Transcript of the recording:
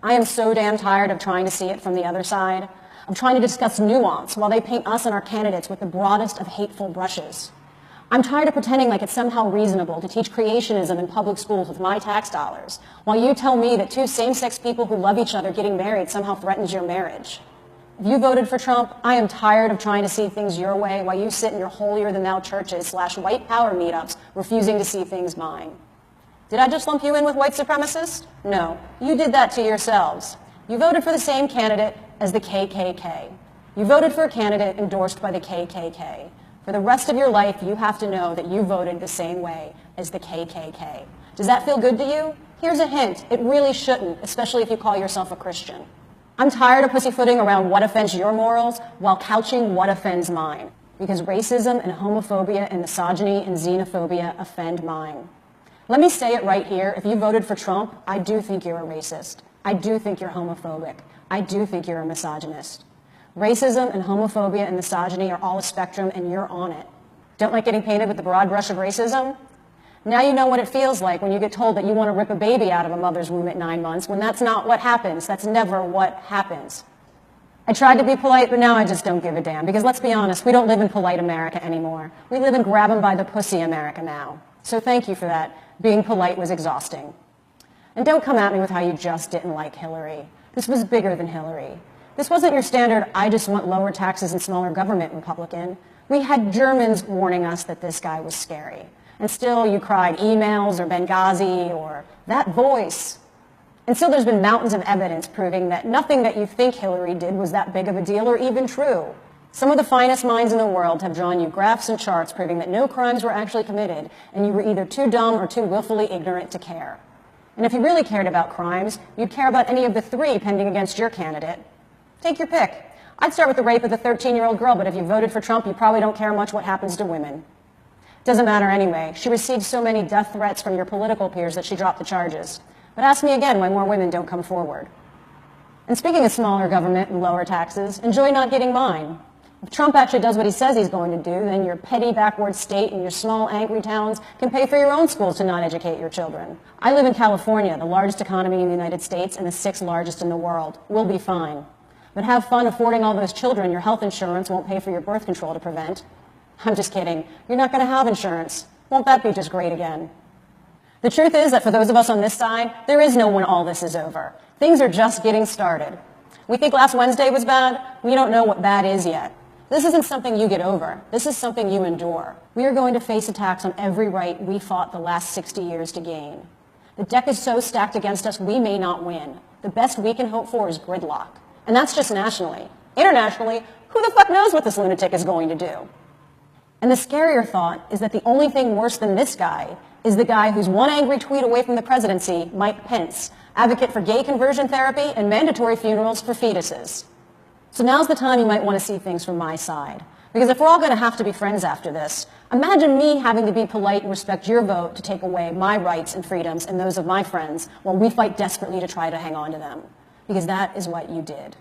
I am so damn tired of trying to see it from the other side, of trying to discuss nuance while they paint us and our candidates with the broadest of hateful brushes. I'm tired of pretending like it's somehow reasonable to teach creationism in public schools with my tax dollars, while you tell me that two same-sex people who love each other getting married somehow threatens your marriage. If you voted for Trump, I am tired of trying to see things your way while you sit in your holier-than-thou churches / white power meetups refusing to see things mine. Did I just lump you in with white supremacists? No, you did that to yourselves. You voted for the same candidate as the KKK. You voted for a candidate endorsed by the KKK. For the rest of your life, you have to know that you voted the same way as the KKK. Does that feel good to you? Here's a hint. It really shouldn't, especially if you call yourself a Christian. I'm tired of pussyfooting around what offends your morals while couching what offends mine, because racism and homophobia and misogyny and xenophobia offend mine. Let me say it right here. If you voted for Trump, I do think you're a racist. I do think you're homophobic. I do think you're a misogynist. Racism and homophobia and misogyny are all a spectrum, and you're on it. Don't like getting painted with the broad brush of racism? Now you know what it feels like when you get told that you want to rip a baby out of a mother's womb at 9 months, when that's not what happens. That's never what happens. I tried to be polite, but now I just don't give a damn, because let's be honest, we don't live in polite America anymore. We live in grab 'em by the pussy America now. So thank you for that. Being polite was exhausting. And don't come at me with how you just didn't like Hillary. This was bigger than Hillary. This wasn't your standard, I just want lower taxes and smaller government Republican. We had Germans warning us that this guy was scary. And still you cried emails or Benghazi or that voice. And still there's been mountains of evidence proving that nothing that you think Hillary did was that big of a deal or even true. Some of the finest minds in the world have drawn you graphs and charts proving that no crimes were actually committed, and you were either too dumb or too willfully ignorant to care. And if you really cared about crimes, you'd care about any of the 3 pending against your candidate. Take your pick. I'd start with the rape of the 13-year-old girl, but if you voted for Trump, you probably don't care much what happens to women. Doesn't matter anyway. She received so many death threats from your political peers that she dropped the charges. But ask me again why more women don't come forward. And speaking of smaller government and lower taxes, enjoy not getting mine. If Trump actually does what he says he's going to do, then your petty backward state and your small angry towns can pay for your own schools to not educate your children. I live in California, the largest economy in the United States and the 6th largest in the world. We'll be fine. But have fun affording all those children your health insurance won't pay for your birth control to prevent. I'm just kidding. You're not going to have insurance. Won't that be just great again? The truth is that for those of us on this side, there is no when all this is over. Things are just getting started. We think last Wednesday was bad. We don't know what bad is yet. This isn't something you get over. This is something you endure. We are going to face attacks on every right we fought the last 60 years to gain. The deck is so stacked against us, we may not win. The best we can hope for is gridlock. And that's just nationally. Internationally, who the fuck knows what this lunatic is going to do? And the scarier thought is that the only thing worse than this guy is the guy who's one angry tweet away from the presidency, Mike Pence, advocate for gay conversion therapy and mandatory funerals for fetuses. So now's the time you might want to see things from my side. Because if we're all going to have to be friends after this, imagine me having to be polite and respect your vote to take away my rights and freedoms and those of my friends while we fight desperately to try to hang on to them. Because that is what you did.